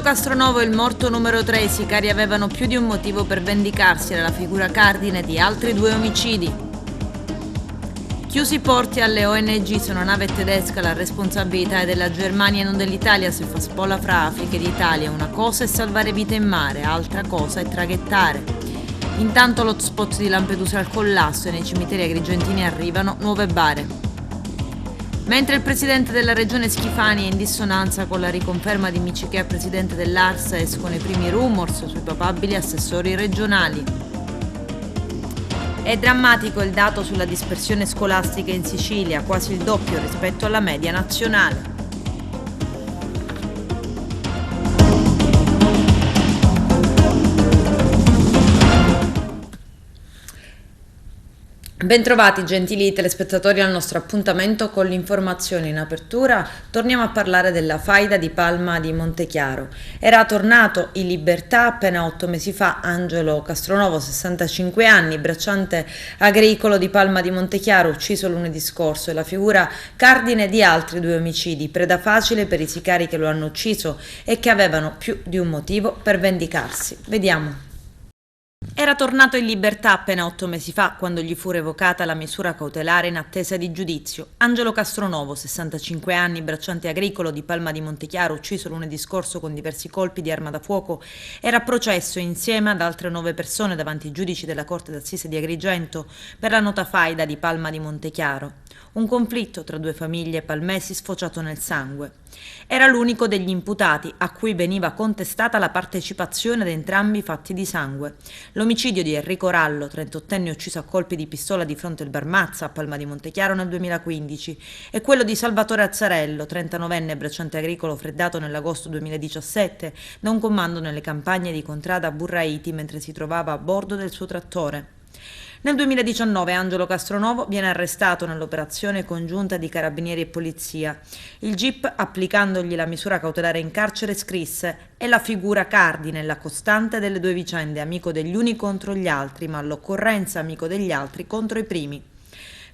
Castronovo, il morto numero 3, i sicari avevano più di un motivo per vendicarsi, era la figura cardine di altri 2 omicidi. Chiusi i porti alle ONG, se una nave tedesca la responsabilità è della Germania e non dell'Italia, se fa spola fra Africa ed Italia. Una cosa è salvare vite in mare, altra cosa è traghettare. Intanto l'hotspot di Lampedusa è al collasso e nei cimiteri agrigentini arrivano nuove bare. Mentre il presidente della regione Schifani è in dissonanza con la riconferma di Miccichè presidente dell'Arsa, escono i primi rumors sui probabili assessori regionali. È drammatico il dato sulla dispersione scolastica in Sicilia, quasi il doppio rispetto alla media nazionale. Bentrovati gentili telespettatori al nostro appuntamento con l'informazione. In apertura torniamo a parlare della faida di Palma di Montechiaro. Era tornato in libertà appena 8 mesi fa Angelo Castronovo, 65 anni, bracciante agricolo di Palma di Montechiaro, ucciso lunedì scorso, e la figura cardine di altri 2 omicidi, preda facile per i sicari che lo hanno ucciso e che avevano più di un motivo per vendicarsi. Vediamo. Era tornato in libertà appena 8 mesi fa, quando gli fu revocata la misura cautelare in attesa di giudizio. Angelo Castronovo, 65 anni, bracciante agricolo di Palma di Montechiaro, ucciso lunedì scorso con diversi colpi di arma da fuoco, era a processo insieme ad altre 9 persone davanti ai giudici della Corte d'Assise di Agrigento per la nota faida di Palma di Montechiaro. Un conflitto tra 2 famiglie palmesi sfociato nel sangue. Era l'unico degli imputati a cui veniva contestata la partecipazione ad entrambi i fatti di sangue. L'omicidio di Enrico Rallo, 38enne ucciso a colpi di pistola di fronte al Bar Mazza a Palma di Montechiaro nel 2015, e quello di Salvatore Azzarello, 39enne bracciante agricolo freddato nell'agosto 2017 da un comando nelle campagne di Contrada Burraiti mentre si trovava a bordo del suo trattore. Nel 2019 Angelo Castronovo viene arrestato nell'operazione congiunta di Carabinieri e Polizia. Il GIP, applicandogli la misura cautelare in carcere, scrisse: «È la figura cardine, la costante delle 2 vicende, amico degli uni contro gli altri, ma all'occorrenza amico degli altri contro i primi».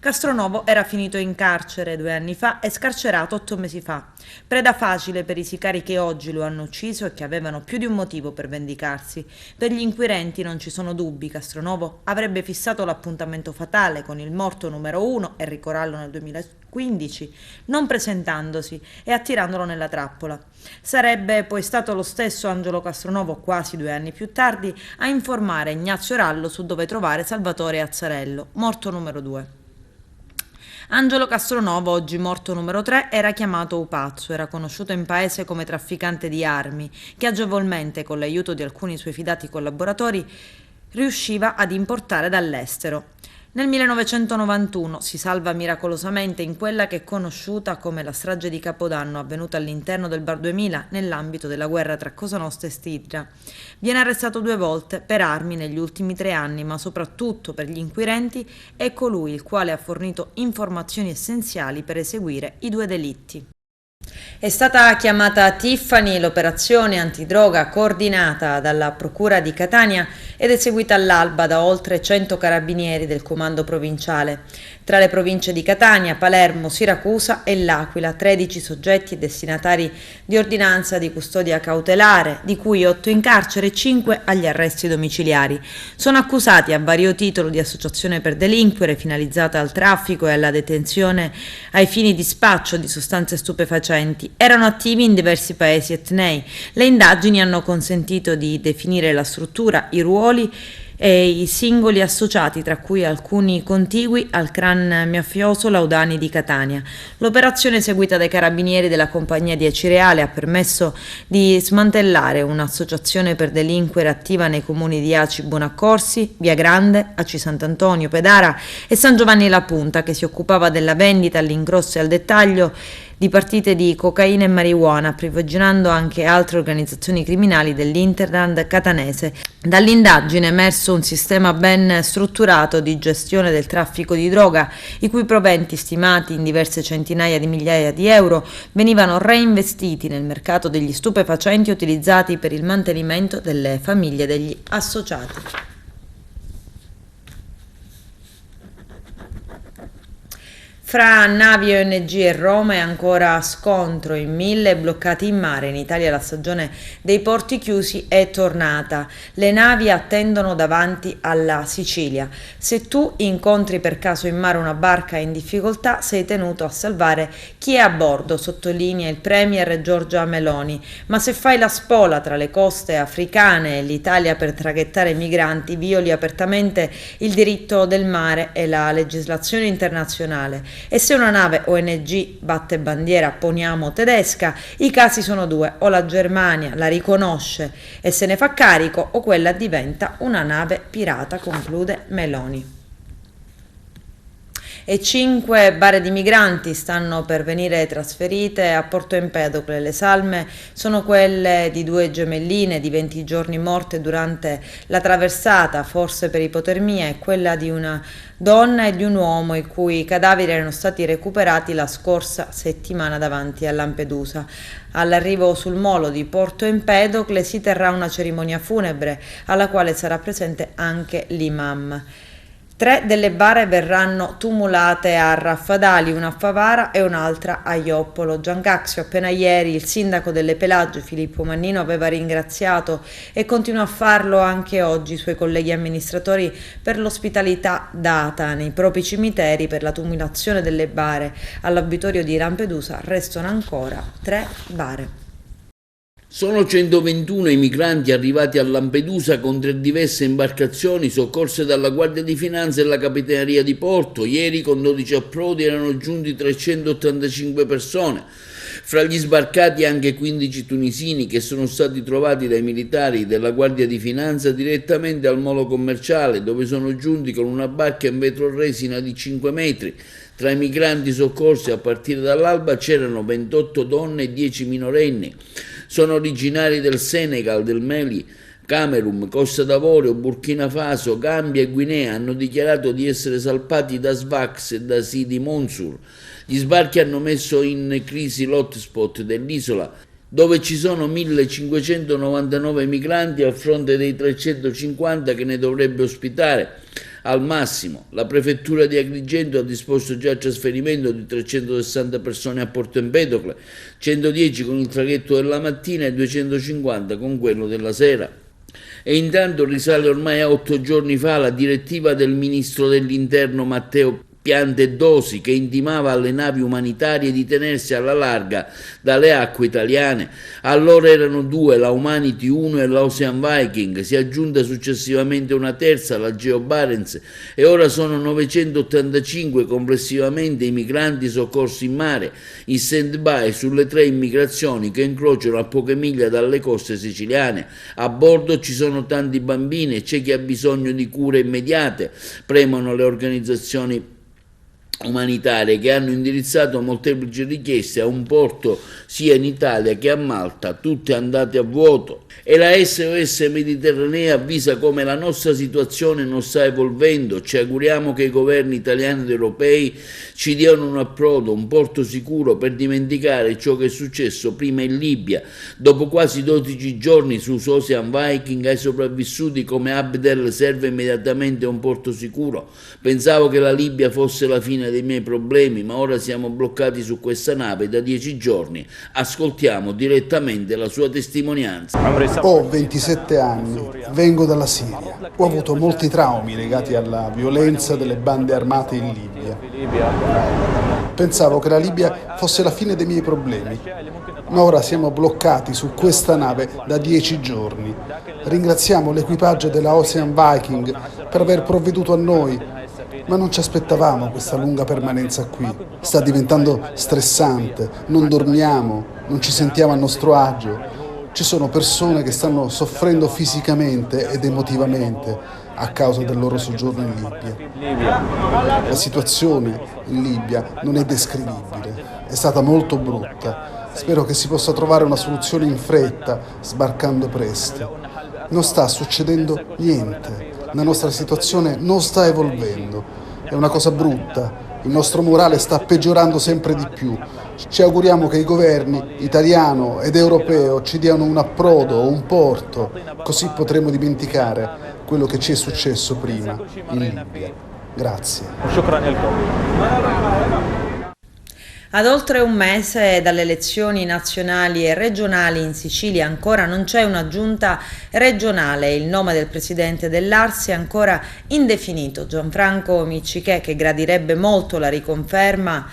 Castronovo era finito in carcere 2 anni fa e scarcerato 8 mesi fa. Preda facile per i sicari che oggi lo hanno ucciso e che avevano più di un motivo per vendicarsi. Per gli inquirenti non ci sono dubbi, Castronovo avrebbe fissato l'appuntamento fatale con il morto numero 1, Enrico Rallo, nel 2015, non presentandosi e attirandolo nella trappola. Sarebbe poi stato lo stesso Angelo Castronovo, quasi 2 anni più tardi, a informare Ignazio Rallo su dove trovare Salvatore Azzarello, morto numero 2. Angelo Castronovo, oggi morto numero 3, era chiamato Upazzo, era conosciuto in paese come trafficante di armi, che agevolmente, con l'aiuto di alcuni suoi fidati collaboratori, riusciva ad importare dall'estero. Nel 1991 si salva miracolosamente in quella che è conosciuta come la strage di Capodanno, avvenuta all'interno del Bar 2000 nell'ambito della guerra tra Cosa Nostra e Stidra. Viene arrestato 2 volte per armi negli ultimi 3 anni, ma soprattutto per gli inquirenti è colui il quale ha fornito informazioni essenziali per eseguire i 2 delitti. È stata chiamata Tiffany, l'operazione antidroga coordinata dalla Procura di Catania ed eseguita all'alba da oltre 100 carabinieri del comando provinciale. Tra le province di Catania, Palermo, Siracusa e L'Aquila, 13 soggetti destinatari di ordinanza di custodia cautelare, di cui 8 in carcere e 5 agli arresti domiciliari. Sono accusati a vario titolo di associazione per delinquere finalizzata al traffico e alla detenzione ai fini di spaccio di sostanze stupefacenti. Erano attivi in diversi paesi etnei. Le indagini hanno consentito di definire la struttura, i ruoli e i singoli associati, tra cui alcuni contigui al clan mafioso Laudani di Catania. L'operazione eseguita dai carabinieri della compagnia di Acireale ha permesso di smantellare un'associazione per delinquere attiva nei comuni di Aci Buonaccorsi, Via Grande, Aci Sant'Antonio, Pedara e San Giovanni La Punta, che si occupava della vendita all'ingrosso e al dettaglio di partite di cocaina e marijuana, privilegiando anche altre organizzazioni criminali dell'Interland catanese. Dall'indagine è emerso un sistema ben strutturato di gestione del traffico di droga, i cui proventi, stimati in diverse centinaia di migliaia di euro, venivano reinvestiti nel mercato degli stupefacenti utilizzati per il mantenimento delle famiglie degli associati. Fra navi ONG e Roma è ancora scontro in 1000 bloccati in mare. In Italia la stagione dei porti chiusi è tornata. Le navi attendono davanti alla Sicilia. Se tu incontri per caso in mare una barca in difficoltà, sei tenuto a salvare chi è a bordo, sottolinea il premier Giorgia Meloni. Ma se fai la spola tra le coste africane e l'Italia per traghettare migranti, violi apertamente il diritto del mare e la legislazione internazionale. E se una nave ONG batte bandiera, poniamo tedesca, i casi sono due: o la Germania la riconosce e se ne fa carico, o quella diventa una nave pirata, conclude Meloni. E 5 bare di migranti stanno per venire trasferite a Porto Empedocle. Le salme sono quelle di 2 gemelline di 20 giorni morte durante la traversata, forse per ipotermia, e quella di una donna e di un uomo i cui cadaveri erano stati recuperati la scorsa settimana davanti a Lampedusa. All'arrivo sul molo di Porto Empedocle si terrà una cerimonia funebre alla quale sarà presente anche l'imam. 3 delle bare verranno tumulate a Raffadali, una a Favara e un'altra a Ioppolo. Giancaxio, appena ieri il sindaco delle Pelagie, Filippo Mannino, aveva ringraziato e continua a farlo anche oggi i suoi colleghi amministratori per l'ospitalità data nei propri cimiteri per la tumulazione delle bare. All'obitorio di Lampedusa restano ancora 3 bare. Sono 121 i migranti arrivati a Lampedusa con 3 diverse imbarcazioni soccorse dalla Guardia di Finanza e la Capitaneria di Porto. Ieri con 12 approdi erano giunti 385 persone. Fra gli sbarcati anche 15 tunisini che sono stati trovati dai militari della Guardia di Finanza direttamente al molo commerciale, dove sono giunti con una barca in vetroresina di 5 metri. Tra i migranti soccorsi a partire dall'alba c'erano 28 donne e 10 minorenni. Sono originari del Senegal, del Mali, Camerun, Costa d'Avorio, Burkina Faso, Gambia e Guinea. Hanno dichiarato di essere salpati da Sfax e da Sidi Mansour. Gli sbarchi hanno messo in crisi l'hotspot dell'isola, dove ci sono 1599 migranti a fronte dei 350 che ne dovrebbe ospitare al massimo. La prefettura di Agrigento ha disposto già il trasferimento di 360 persone a Porto Empedocle, 110 con il traghetto della mattina e 250 con quello della sera. E intanto risale ormai a 8 giorni fa la direttiva del ministro dell'Interno Matteo Piantedosi, che intimava alle navi umanitarie di tenersi alla larga dalle acque italiane. Allora erano 2, la Humanity 1 e la Ocean Viking, si è aggiunta successivamente una terza, la Geo Barents, e ora sono 985 complessivamente i migranti soccorsi in mare, in stand-by sulle 3 immigrazioni che incrociano a poche miglia dalle coste siciliane. A bordo ci sono tanti bambini e c'è chi ha bisogno di cure immediate, premono le organizzazioni umanitarie che hanno indirizzato molteplici richieste a un porto sia in Italia che a Malta, tutte andate a vuoto. E la SOS Mediterranea avvisa come la nostra situazione non sta evolvendo. Ci auguriamo che i governi italiani ed europei ci diano un approdo, un porto sicuro per dimenticare ciò che è successo prima in Libia. Dopo quasi 12 giorni su Ocean Viking ai sopravvissuti come Abdel serve immediatamente un porto sicuro. Pensavo che la Libia fosse la fine dei miei problemi, ma ora siamo bloccati su questa nave da 10 giorni. Ascoltiamo direttamente la sua testimonianza. Ho 27 anni, vengo dalla Siria. Ho avuto molti traumi legati alla violenza delle bande armate in Libia. Pensavo che la Libia fosse la fine dei miei problemi, ma ora siamo bloccati su questa nave da 10 giorni. Ringraziamo l'equipaggio della Ocean Viking per aver provveduto a noi, ma non ci aspettavamo questa lunga permanenza qui. Sta diventando stressante, non dormiamo, non ci sentiamo a nostro agio. Ci sono persone che stanno soffrendo fisicamente ed emotivamente a causa del loro soggiorno in Libia. La situazione in Libia non è descrivibile, è stata molto brutta. Spero che si possa trovare una soluzione in fretta, sbarcando presto. Non sta succedendo niente, la nostra situazione non sta evolvendo, è una cosa brutta. Il nostro morale sta peggiorando sempre di più. Ci auguriamo che i governi italiano ed europeo ci diano un approdo o un porto, così potremo dimenticare quello che ci è successo prima in Libia. Grazie. Ad oltre un mese dalle elezioni nazionali e regionali in Sicilia ancora non c'è una giunta regionale. Il nome del presidente dell'ARS è ancora indefinito. Gianfranco Miccichè, che gradirebbe molto la riconferma,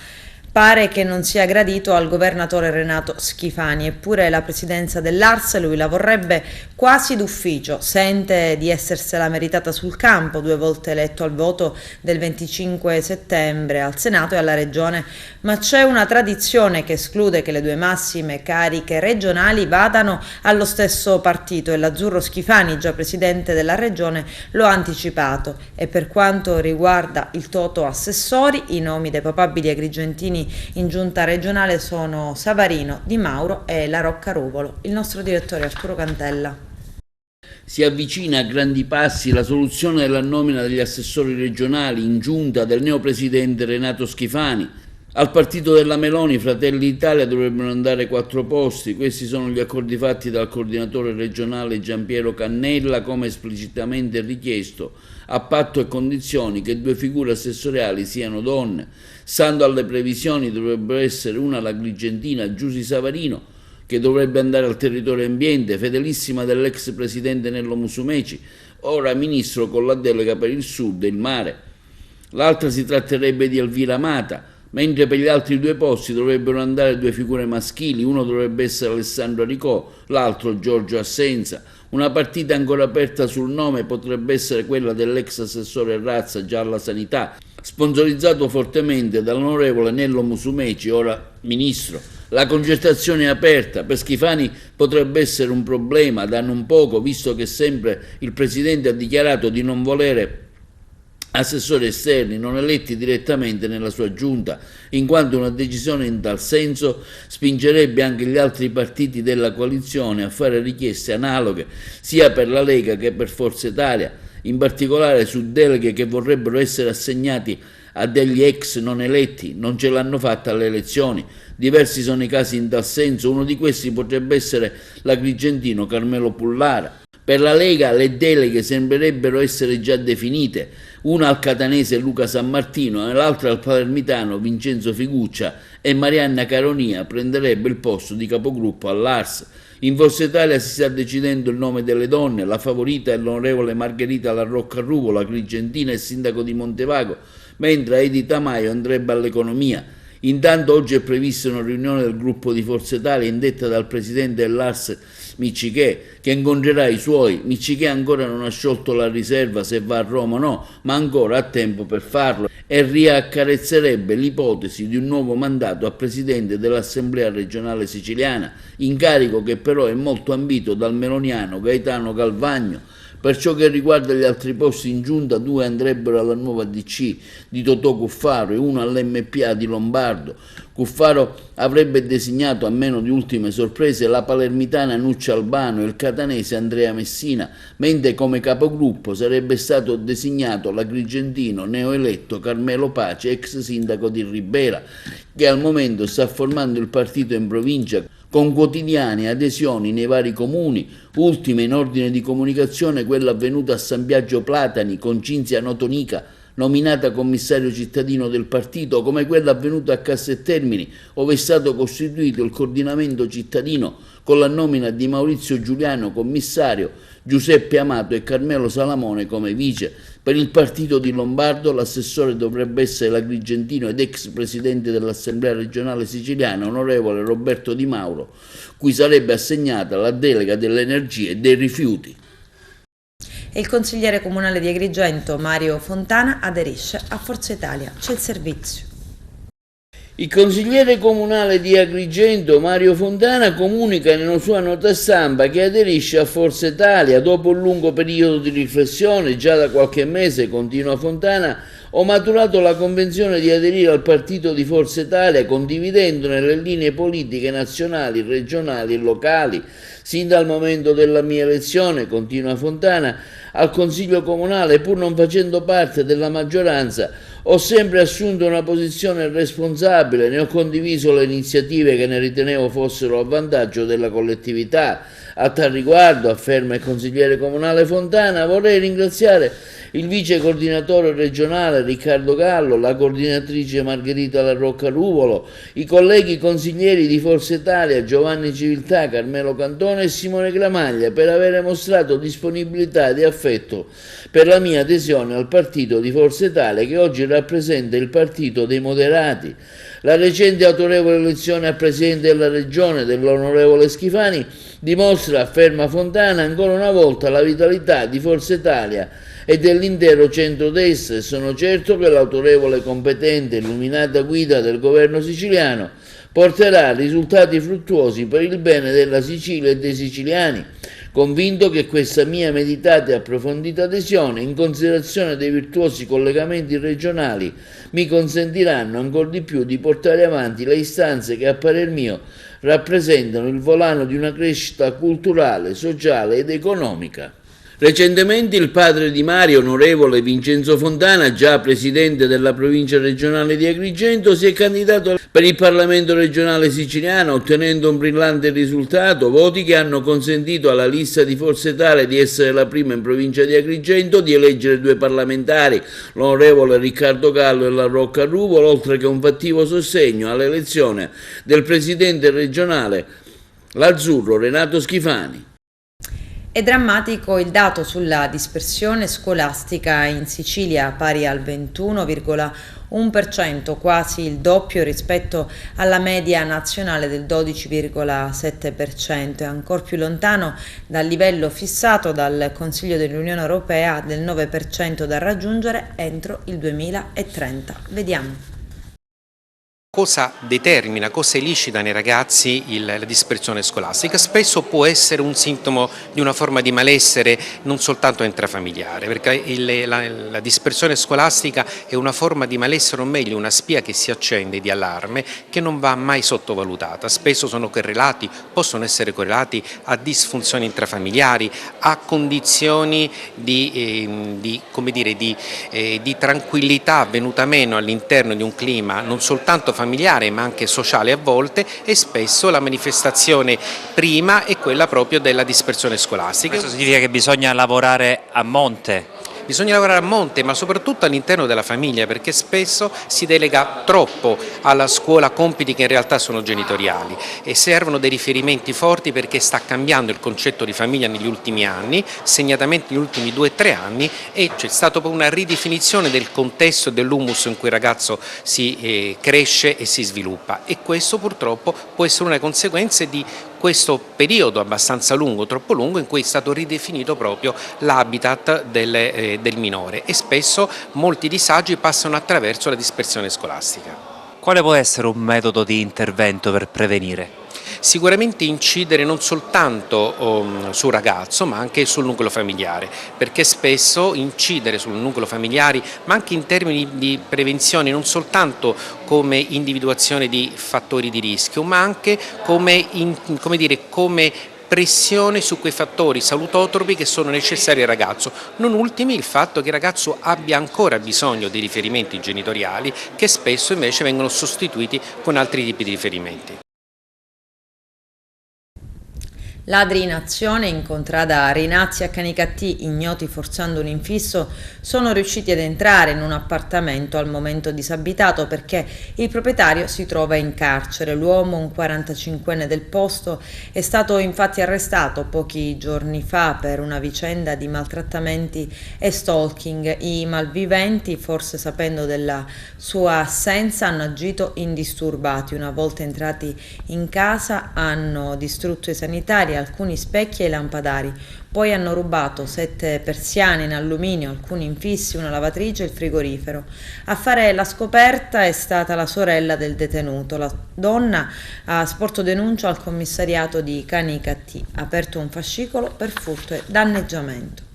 pare che non sia gradito al governatore Renato Schifani, eppure la presidenza dell'ARS lui la vorrebbe quasi d'ufficio, sente di essersela meritata sul campo, 2 volte eletto al voto del 25 settembre al Senato e alla Regione, ma c'è una tradizione che esclude che le 2 massime cariche regionali vadano allo stesso partito e l'azzurro Schifani, già presidente della Regione, lo ha anticipato. E per quanto riguarda il toto assessori, i nomi dei papabili agrigentini in giunta regionale sono Savarino, Di Mauro e La Rocca Ruvolo. Il nostro direttore Arturo Cantella. Si avvicina a grandi passi la soluzione della nomina degli assessori regionali in giunta del neopresidente Renato Schifani. Al partito della Meloni, Fratelli d'Italia, dovrebbero andare 4 posti. Questi sono gli accordi fatti dal coordinatore regionale Giampiero Cannella, come esplicitamente richiesto, a patto e condizioni che 2 figure assessoriali siano donne. Stando alle previsioni dovrebbero essere una l'agrigentina Giusy Savarino, che dovrebbe andare al territorio ambiente, fedelissima dell'ex presidente Nello Musumeci, ora ministro con la delega per il sud e il mare. L'altra si tratterebbe di Elvira Amata, mentre per gli altri 2 posti dovrebbero andare 2 figure maschili, uno dovrebbe essere Alessandro Aricò, l'altro Giorgio Assenza. Una partita ancora aperta sul nome potrebbe essere quella dell'ex assessore Razza, già alla sanità, sponsorizzato fortemente dall'onorevole Nello Musumeci, ora ministro. La concertazione è aperta, per Schifani potrebbe essere un problema da non poco, visto che sempre il presidente ha dichiarato di non volere assessori esterni non eletti direttamente nella sua giunta, in quanto una decisione in tal senso spingerebbe anche gli altri partiti della coalizione a fare richieste analoghe sia per la Lega che per Forza Italia, in particolare su deleghe che vorrebbero essere assegnati a degli ex non eletti. Non ce l'hanno fatta alle elezioni. Diversi sono i casi in tal senso, uno di questi potrebbe essere l'agrigentino Carmelo Pullara. Per la Lega le deleghe sembrerebbero essere già definite, una al catanese Luca Sammartino e l'altra al palermitano Vincenzo Figuccia, e Marianna Caronia prenderebbe il posto di capogruppo all'ARS. In Forza Italia si sta decidendo il nome delle donne, la favorita è l'onorevole Margherita La Rocca Ruvolo, agrigentina e sindaco di Montevago, mentre Edi Tamaio andrebbe all'economia. Intanto oggi è prevista una riunione del gruppo di Forza Italia indetta dal presidente dell'ARS Miccichè, che incontrerà i suoi. Miccichè ancora non ha sciolto la riserva se va a Roma o no, ma ancora ha tempo per farlo e riaccarezzerebbe l'ipotesi di un nuovo mandato a presidente dell'Assemblea regionale siciliana, incarico che però è molto ambito dal meloniano Gaetano Galvagno. Per ciò che riguarda gli altri posti in giunta, 2 andrebbero alla nuova DC di Totò Cuffaro e 1 all'MPA di Lombardo. Cuffaro avrebbe designato, a meno di ultime sorprese, la palermitana Nuccia Albano e il catanese Andrea Messina, mentre come capogruppo sarebbe stato designato l'agrigentino neoeletto Carmelo Pace, ex sindaco di Ribera, che al momento sta formando il partito in provincia con quotidiane adesioni nei vari comuni, ultima in ordine di comunicazione quella avvenuta a San Biagio Platani con Cinzia Notonica, nominata commissario cittadino del partito, come quella avvenuta a Casteltermini, ove è stato costituito il coordinamento cittadino con la nomina di Maurizio Giuliano commissario, Giuseppe Amato e Carmelo Salamone come vice. Per il partito di Lombardo l'assessore dovrebbe essere l'agrigentino ed ex presidente dell'Assemblea regionale siciliana, onorevole Roberto Di Mauro, cui sarebbe assegnata la delega dell'energia e dei rifiuti. E il consigliere comunale di Agrigento, Mario Fontana, aderisce a Forza Italia. C'è il servizio. Il consigliere comunale di Agrigento, Mario Fontana, comunica nella sua nota stampa che aderisce a Forza Italia. Dopo un lungo periodo di riflessione, già da qualche mese, continua Fontana, ho maturato la convinzione di aderire al partito di Forza Italia, condividendone le linee politiche nazionali, regionali e locali. Sin dal momento della mia elezione, continua Fontana, al Consiglio Comunale, pur non facendo parte della maggioranza, ho sempre assunto una posizione responsabile, ne ho condiviso le iniziative che ne ritenevo fossero a vantaggio della collettività. A tal riguardo, afferma il consigliere comunale Fontana, vorrei ringraziare il vice coordinatore regionale Riccardo Gallo, la coordinatrice Margherita La Rocca Ruvolo, i colleghi consiglieri di Forza Italia Giovanni Civiltà, Carmelo Cantone e Simone Gramaglia per aver mostrato disponibilità e affetto per la mia adesione al partito di Forza Italia, che oggi rappresenta il partito dei moderati. La recente autorevole elezione a Presidente della Regione dell'onorevole Schifani dimostra, afferma Fontana, ancora una volta la vitalità di Forza Italia e dell'intero centrodestra, e sono certo che l'autorevole, competente e illuminata guida del governo siciliano porterà risultati fruttuosi per il bene della Sicilia e dei siciliani, convinto che questa mia meditata e approfondita adesione, in considerazione dei virtuosi collegamenti regionali, mi consentiranno ancor di più di portare avanti le istanze che, a parer mio, rappresentano il volano di una crescita culturale, sociale ed economica. Recentemente il padre di Mario, onorevole Vincenzo Fontana, già presidente della provincia regionale di Agrigento, si è candidato per il Parlamento regionale siciliano, ottenendo un brillante risultato, voti che hanno consentito alla lista di Forza Italia di essere la prima in provincia di Agrigento di eleggere 2 parlamentari, l'onorevole Riccardo Gallo e La Rocca Ruvolo, oltre che un fattivo sostegno all'elezione del presidente regionale l'Azzurro Renato Schifani. È drammatico il dato sulla dispersione scolastica in Sicilia, pari al 21,1%, quasi il doppio rispetto alla media nazionale del 12,7%, e ancor più lontano dal livello fissato dal Consiglio dell'Unione Europea del 9% da raggiungere entro il 2030. Vediamo. Cosa determina, cosa elicita nei ragazzi la dispersione scolastica? Spesso può essere un sintomo di una forma di malessere non soltanto intrafamiliare, perché la dispersione scolastica è una forma di malessere, o meglio una spia che si accende di allarme, che non va mai sottovalutata. Spesso possono essere correlati a disfunzioni intrafamiliari, a condizioni di tranquillità venuta meno all'interno di un clima non soltanto familiare ma anche sociale a volte, e spesso la manifestazione prima è quella proprio della dispersione scolastica. Questo significa che bisogna lavorare a monte? Bisogna lavorare a monte, ma soprattutto all'interno della famiglia, perché spesso si delega troppo alla scuola compiti che in realtà sono genitoriali, e servono dei riferimenti forti, perché sta cambiando il concetto di famiglia negli ultimi anni, segnatamente negli ultimi 2-3 anni, e c'è stata una ridefinizione del contesto e dell'humus in cui il ragazzo si cresce e si sviluppa, e questo purtroppo può essere una conseguenza di questo periodo abbastanza lungo, troppo lungo, in cui è stato ridefinito proprio l'habitat del minore, e spesso molti disagi passano attraverso la dispersione scolastica. Quale può essere un metodo di intervento per prevenire? Sicuramente incidere non soltanto sul ragazzo ma anche sul nucleo familiare, perché spesso incidere sul nucleo familiare, ma anche in termini di prevenzione, non soltanto come individuazione di fattori di rischio, ma anche come pressione su quei fattori salutotropi che sono necessari al ragazzo, non ultimi il fatto che il ragazzo abbia ancora bisogno di riferimenti genitoriali, che spesso invece vengono sostituiti con altri tipi di riferimenti. Ladri in azione in contrada Rinazzi a Canicattì, ignoti forzando un infisso, sono riusciti ad entrare in un appartamento al momento disabitato perché il proprietario si trova in carcere. L'uomo, un 45enne del posto, è stato infatti arrestato pochi giorni fa per una vicenda di maltrattamenti e stalking. I malviventi, forse sapendo della sua assenza, hanno agito indisturbati. Una volta entrati in casa hanno distrutto i sanitari, alcuni specchi e lampadari, poi hanno rubato 7 persiane in alluminio, alcuni infissi, una lavatrice e il frigorifero. A fare la scoperta è stata la sorella del detenuto. La donna ha sporto denuncia al commissariato di Canicattì, ha aperto un fascicolo per furto e danneggiamento.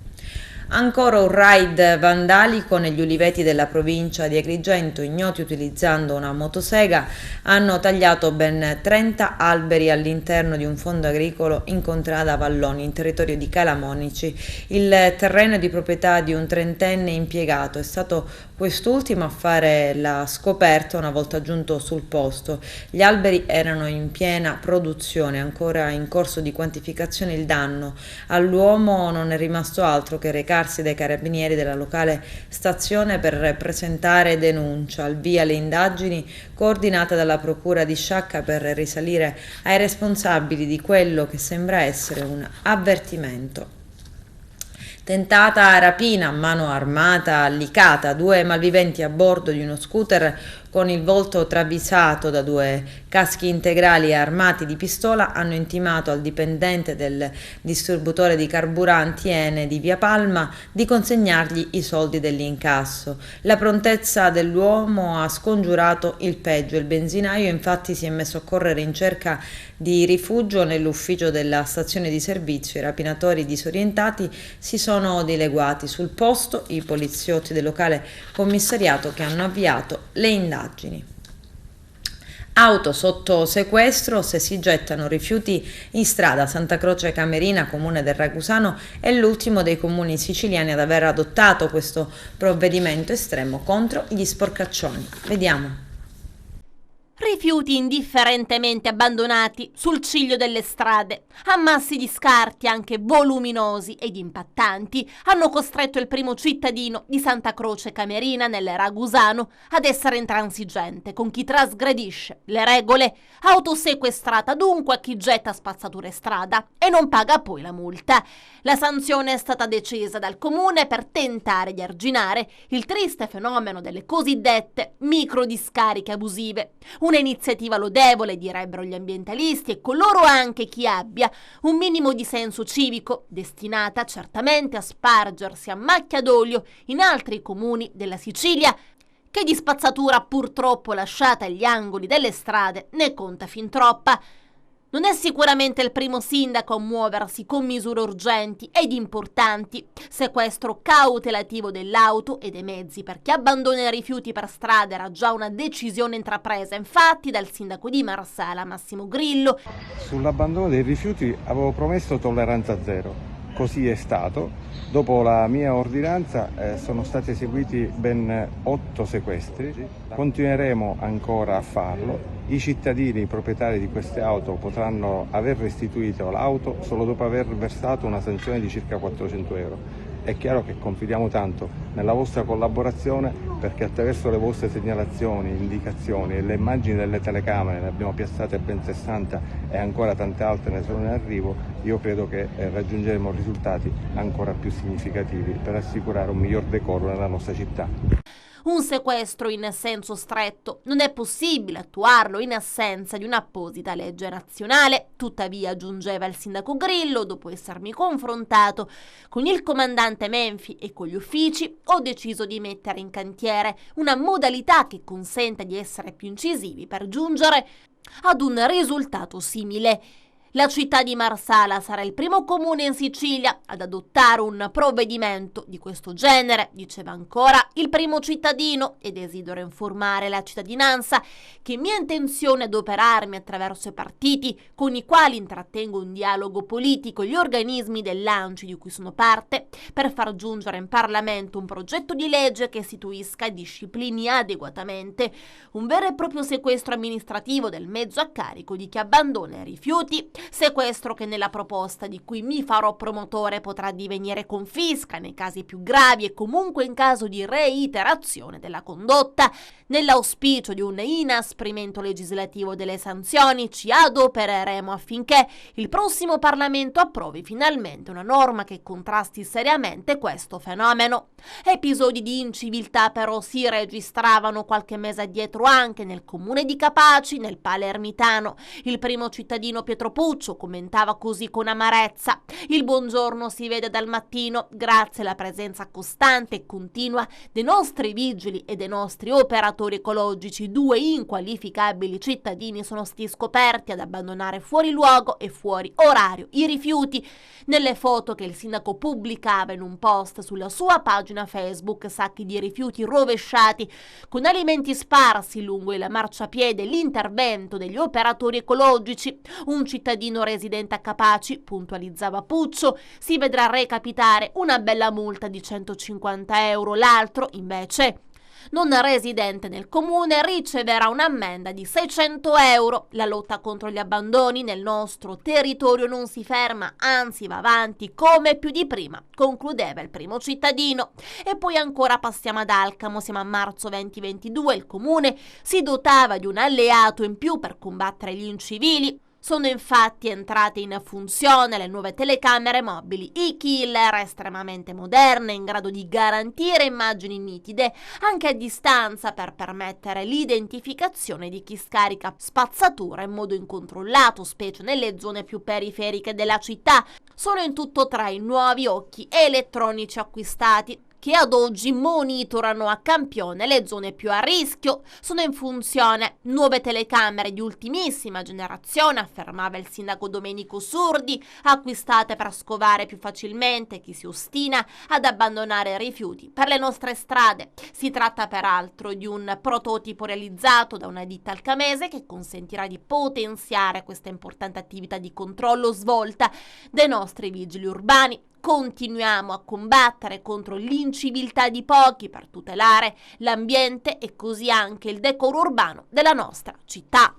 Ancora un raid vandalico negli uliveti della provincia di Agrigento. Ignoti, utilizzando una motosega, hanno tagliato ben 30 alberi all'interno di un fondo agricolo in contrada Valloni, in territorio di Calamonici. Il terreno è di proprietà di un 30enne impiegato, è stato quest'ultimo a fare la scoperta una volta giunto sul posto. Gli alberi erano in piena produzione, ancora in corso di quantificazione il danno. All'uomo non è rimasto altro che recarsi dai carabinieri della locale stazione per presentare denuncia. Al via le indagini coordinate dalla procura di Sciacca per risalire ai responsabili di quello che sembra essere un avvertimento. Tentata rapina a mano armata a Licata, 2 malviventi a bordo di uno scooter con il volto travisato da 2 caschi integrali e armati di pistola hanno intimato al dipendente del distributore di carburanti Ene di Via Palma di consegnargli i soldi dell'incasso. La prontezza dell'uomo ha scongiurato il peggio. Il benzinaio infatti si è messo a correre in cerca di rifugio nell'ufficio della stazione di servizio. I rapinatori disorientati si sono dileguati sul posto, i poliziotti del locale commissariato che hanno avviato le indagini. Auto sotto sequestro se si gettano rifiuti in strada. Santa Croce Camerina, comune del Ragusano, è l'ultimo dei comuni siciliani ad aver adottato questo provvedimento estremo contro gli sporcaccioni. Vediamo. Rifiuti indifferentemente abbandonati sul ciglio delle strade, ammassi di scarti anche voluminosi ed impattanti, hanno costretto il primo cittadino di Santa Croce Camerina nel Ragusano ad essere intransigente con chi trasgredisce le regole. Auto sequestrata dunque a chi getta spazzature in strada e non paga poi la multa. La sanzione è stata decisa dal comune per tentare di arginare il triste fenomeno delle cosiddette microdiscariche abusive. Una iniziativa lodevole, direbbero gli ambientalisti e coloro anche chi abbia un minimo di senso civico, destinata certamente a spargersi a macchia d'olio in altri comuni della Sicilia, che di spazzatura purtroppo lasciata agli angoli delle strade ne conta fin troppa. Non è sicuramente il primo sindaco a muoversi con misure urgenti ed importanti, sequestro cautelativo dell'auto e dei mezzi per chi abbandona i rifiuti per strada era già una decisione intrapresa infatti dal sindaco di Marsala Massimo Grillo. Sull'abbandono dei rifiuti avevo promesso tolleranza zero, così è stato. Dopo la mia ordinanza sono stati eseguiti ben 8 sequestri, continueremo ancora a farlo. I cittadini proprietari di queste auto potranno aver restituito l'auto solo dopo aver versato una sanzione di circa 400 euro. È chiaro che confidiamo tanto nella vostra collaborazione perché attraverso le vostre segnalazioni, indicazioni e le immagini delle telecamere, ne abbiamo piazzate ben 60 e ancora tante altre ne sono in arrivo, io credo che raggiungeremo risultati ancora più significativi per assicurare un miglior decoro nella nostra città. Un sequestro in senso stretto non è possibile attuarlo in assenza di un'apposita legge nazionale, tuttavia aggiungeva il sindaco Grillo, dopo essermi confrontato con il comandante Menfi e con gli uffici, ho deciso di mettere in cantiere una modalità che consenta di essere più incisivi per giungere ad un risultato simile. La città di Marsala sarà il primo comune in Sicilia ad adottare un provvedimento di questo genere, diceva ancora il primo cittadino, e desidero informare la cittadinanza che è mia intenzione adoperarmi attraverso i partiti con i quali intrattengo un dialogo politico e gli organismi dell'ANCI di cui sono parte per far giungere in Parlamento un progetto di legge che istituisca e disciplini adeguatamente un vero e proprio sequestro amministrativo del mezzo a carico di chi abbandona i rifiuti. Sequestro che nella proposta di cui mi farò promotore potrà divenire confisca nei casi più gravi e comunque in caso di reiterazione della condotta. Nell'auspicio di un inasprimento legislativo delle sanzioni ci adopereremo affinché il prossimo Parlamento approvi finalmente una norma che contrasti seriamente questo fenomeno. Episodi di inciviltà però si registravano qualche mese addietro anche nel comune di Capaci, nel Palermitano. Il primo cittadino Pietro Puccio commentava così con amarezza: il buongiorno si vede dal mattino grazie alla presenza costante e continua dei nostri vigili e dei nostri operatori ecologici. 2 inqualificabili cittadini sono stati scoperti ad abbandonare fuori luogo e fuori orario i rifiuti. Nelle foto che il sindaco pubblicava in un post sulla sua pagina Facebook, sacchi di rifiuti rovesciati con alimenti sparsi lungo il marciapiede, l'intervento degli operatori ecologici. Un cittadino residente a Capaci, puntualizzava Puccio, si vedrà recapitare una bella multa di 150 euro, l'altro invece non residente nel comune riceverà un'ammenda di 600 euro. La lotta contro gli abbandoni nel nostro territorio non si ferma, anzi va avanti come più di prima, concludeva il primo cittadino. E poi ancora passiamo ad Alcamo, siamo a marzo 2022, il comune si dotava di un alleato in più per combattere gli incivili. Sono infatti entrate in funzione le nuove telecamere mobili, i killer estremamente moderne, in grado di garantire immagini nitide anche a distanza per permettere l'identificazione di chi scarica spazzatura in modo incontrollato, specie nelle zone più periferiche della città. Sono in tutto 3 i nuovi occhi elettronici acquistati, che ad oggi monitorano a campione le zone più a rischio. Sono in funzione nuove telecamere di ultimissima generazione, affermava il sindaco Domenico Surdi, acquistate per scovare più facilmente chi si ostina ad abbandonare rifiuti per le nostre strade. Si tratta peraltro di un prototipo realizzato da una ditta alcamese che consentirà di potenziare questa importante attività di controllo svolta dai nostri vigili urbani. Continuiamo a combattere contro l'inciviltà di pochi per tutelare l'ambiente e così anche il decoro urbano della nostra città.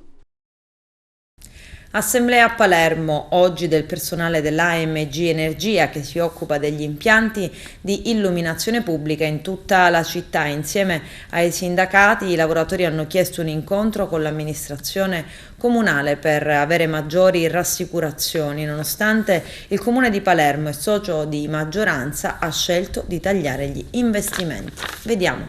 Assemblea a Palermo, oggi del personale dell'AMG Energia che si occupa degli impianti di illuminazione pubblica in tutta la città. Insieme ai sindacati i lavoratori hanno chiesto un incontro con l'amministrazione comunale per avere maggiori rassicurazioni, nonostante il comune di Palermo e socio di maggioranza ha scelto di tagliare gli investimenti. Vediamo.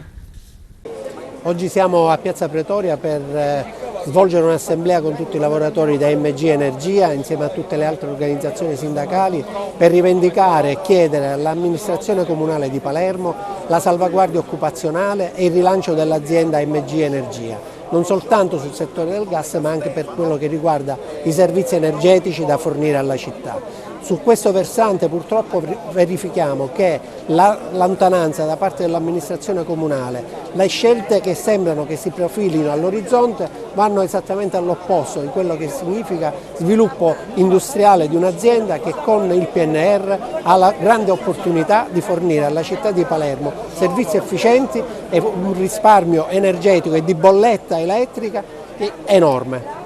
Oggi siamo a Piazza Pretoria per svolgere un'assemblea con tutti i lavoratori da AMG Energia insieme a tutte le altre organizzazioni sindacali per rivendicare e chiedere all'amministrazione comunale di Palermo la salvaguardia occupazionale e il rilancio dell'azienda AMG Energia, non soltanto sul settore del gas ma anche per quello che riguarda i servizi energetici da fornire alla città. Su questo versante purtroppo verifichiamo che la lontananza da parte dell'amministrazione comunale, le scelte che sembrano che si profilino all'orizzonte vanno esattamente all'opposto di quello che significa sviluppo industriale di un'azienda che con il PNR ha la grande opportunità di fornire alla città di Palermo servizi efficienti e un risparmio energetico e di bolletta elettrica enorme.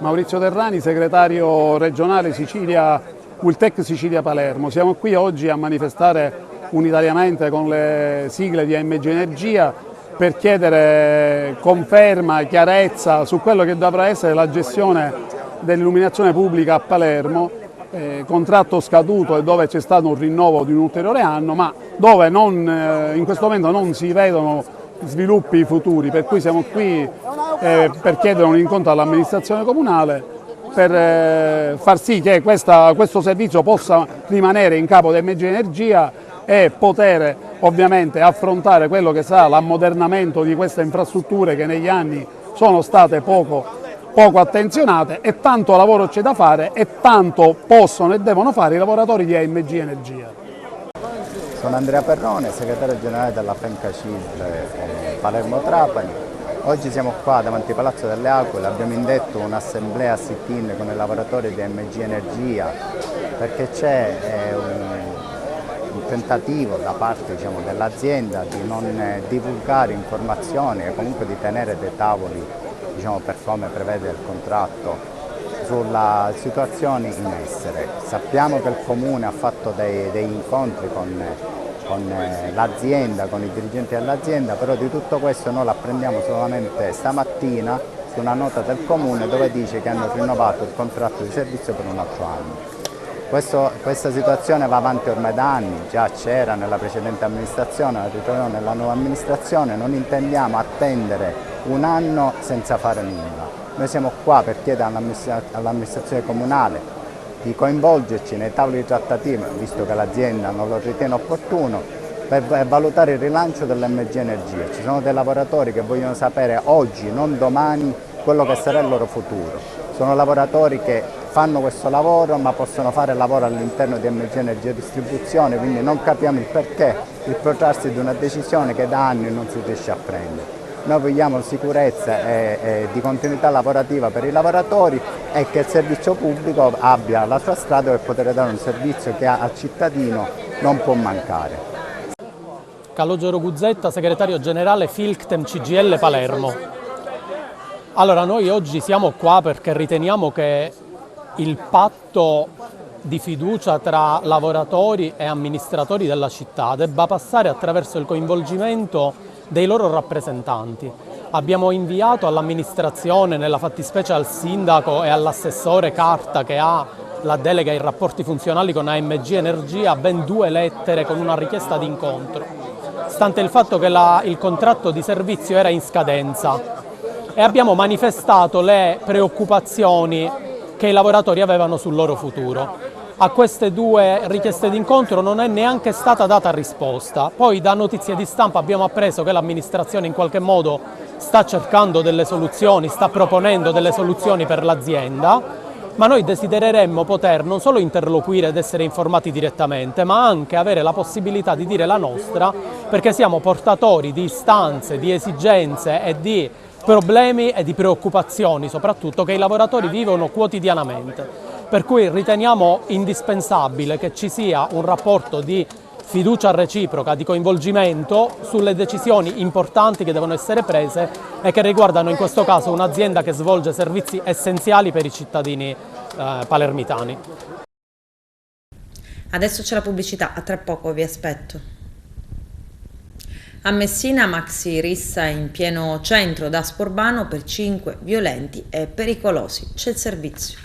Maurizio Terrani, segretario regionale Sicilia, Ultec Sicilia Palermo. Siamo qui oggi a manifestare unitariamente con le sigle di AMG Energia per chiedere conferma, chiarezza su quello che dovrà essere la gestione dell'illuminazione pubblica a Palermo, contratto scaduto e dove c'è stato un rinnovo di un ulteriore anno, ma dove in questo momento non si vedono sviluppi futuri, per cui siamo qui per chiedere un incontro all'amministrazione comunale per far sì che questo servizio possa rimanere in capo di AMG Energia e poter ovviamente affrontare quello che sarà l'ammodernamento di queste infrastrutture che negli anni sono state poco attenzionate, e tanto lavoro c'è da fare e tanto possono e devono fare i lavoratori di AMG Energia. Sono Andrea Perrone, segretario generale della FENCA-CISL Palermo Trapani. Oggi siamo qua davanti al Palazzo delle Aquile, abbiamo indetto un'assemblea sit-in con i lavoratori di AMG Energia perché c'è un tentativo da parte dell'azienda di non divulgare informazioni e comunque di tenere dei tavoli per come prevede il contratto sulla situazione in essere. Sappiamo che il Comune ha fatto dei incontri con l'azienda, con i dirigenti dell'azienda, però di tutto questo noi l'apprendiamo solamente stamattina su una nota del Comune dove dice che hanno rinnovato il contratto di servizio per un altro anno. Questa situazione va avanti ormai da anni, già c'era nella precedente amministrazione, la ritroviamo nella nuova amministrazione, non intendiamo attendere un anno senza fare nulla. Noi siamo qua per chiedere all'amministrazione comunale di coinvolgerci nei tavoli di trattativa, visto che l'azienda non lo ritiene opportuno, per valutare il rilancio dell'AMG Energia. Ci sono dei lavoratori che vogliono sapere oggi, non domani, quello che sarà il loro futuro. Sono lavoratori che fanno questo lavoro ma possono fare lavoro all'interno di AMG Energia Distribuzione, quindi non capiamo il perché il protrarsi di una decisione che da anni non si riesce a prendere. Noi vogliamo sicurezza e di continuità lavorativa per i lavoratori e che il servizio pubblico abbia la sua strada per poter dare un servizio che al cittadino non può mancare. Calogero Guzzetta, segretario generale Filctem CGIL Palermo. Allora, noi oggi siamo qua perché riteniamo che il patto di fiducia tra lavoratori e amministratori della città debba passare attraverso il coinvolgimento dei loro rappresentanti. Abbiamo inviato all'amministrazione, nella fattispecie al sindaco e all'assessore Carta, che ha la delega ai rapporti funzionali con AMG Energia, ben 2 lettere con una richiesta di incontro, stante il fatto che il contratto di servizio era in scadenza, e abbiamo manifestato le preoccupazioni che i lavoratori avevano sul loro futuro. A queste 2 richieste di incontro non è neanche stata data risposta. Poi da notizie di stampa abbiamo appreso che l'amministrazione in qualche modo sta cercando delle soluzioni, sta proponendo delle soluzioni per l'azienda, ma noi desidereremmo poter non solo interloquire ed essere informati direttamente, ma anche avere la possibilità di dire la nostra, perché siamo portatori di istanze, di esigenze e di problemi e di preoccupazioni soprattutto che i lavoratori vivono quotidianamente. Per cui riteniamo indispensabile che ci sia un rapporto di fiducia reciproca, di coinvolgimento sulle decisioni importanti che devono essere prese e che riguardano in questo caso un'azienda che svolge servizi essenziali per i cittadini palermitani. Adesso c'è la pubblicità, a tra poco vi aspetto. A Messina maxi rissa in pieno centro Daspo Urbano per 5 violenti e pericolosi. C'è il servizio.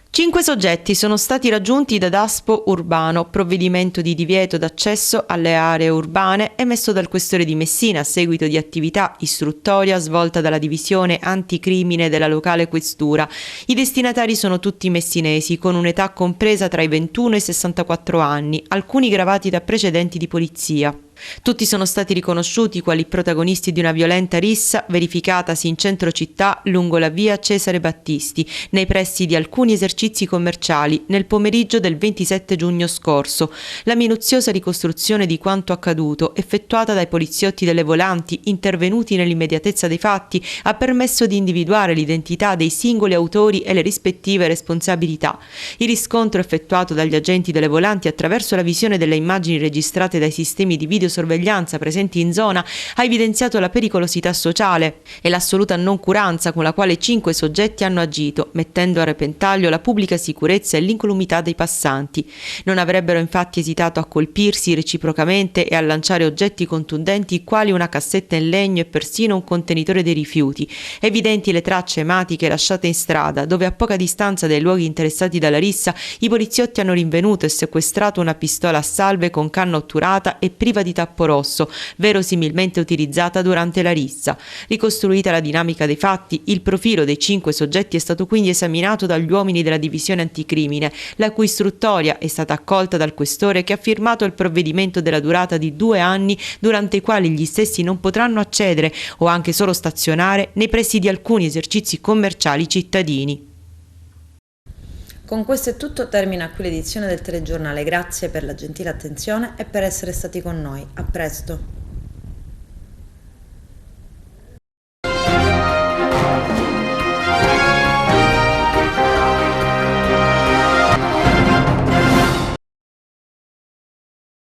5 soggetti sono stati raggiunti da Daspo Urbano, provvedimento di divieto d'accesso alle aree urbane emesso dal questore di Messina a seguito di attività istruttoria svolta dalla divisione anticrimine della locale questura. I destinatari sono tutti messinesi, con un'età compresa tra i 21 e i 64 anni, alcuni gravati da precedenti di polizia. Tutti sono stati riconosciuti quali protagonisti di una violenta rissa verificatasi in centro città lungo la via Cesare Battisti, nei pressi di alcuni esercizi commerciali, nel pomeriggio del 27 giugno scorso. La minuziosa ricostruzione di quanto accaduto, effettuata dai poliziotti delle volanti intervenuti nell'immediatezza dei fatti, ha permesso di individuare l'identità dei singoli autori e le rispettive responsabilità. Il riscontro effettuato dagli agenti delle volanti attraverso la visione delle immagini registrate dai sistemi di videosorveglianza presenti in zona ha evidenziato la pericolosità sociale e l'assoluta noncuranza con la quale 5 soggetti hanno agito, mettendo a repentaglio la pubblica sicurezza e l'incolumità dei passanti. Non avrebbero infatti esitato a colpirsi reciprocamente e a lanciare oggetti contundenti quali una cassetta in legno e persino un contenitore dei rifiuti. Evidenti le tracce ematiche lasciate in strada, dove a poca distanza dai luoghi interessati dalla rissa i poliziotti hanno rinvenuto e sequestrato una pistola a salve con canna otturata e priva di tappo rosso, verosimilmente utilizzata durante la rissa. Ricostruita la dinamica dei fatti, il profilo dei 5 soggetti è stato quindi esaminato dagli uomini della divisione anticrimine, la cui istruttoria è stata accolta dal questore, che ha firmato il provvedimento della durata di 2 anni, durante i quali gli stessi non potranno accedere o anche solo stazionare nei pressi di alcuni esercizi commerciali cittadini. Con questo è tutto, termina qui l'edizione del telegiornale. Grazie per la gentile attenzione e per essere stati con noi. A presto.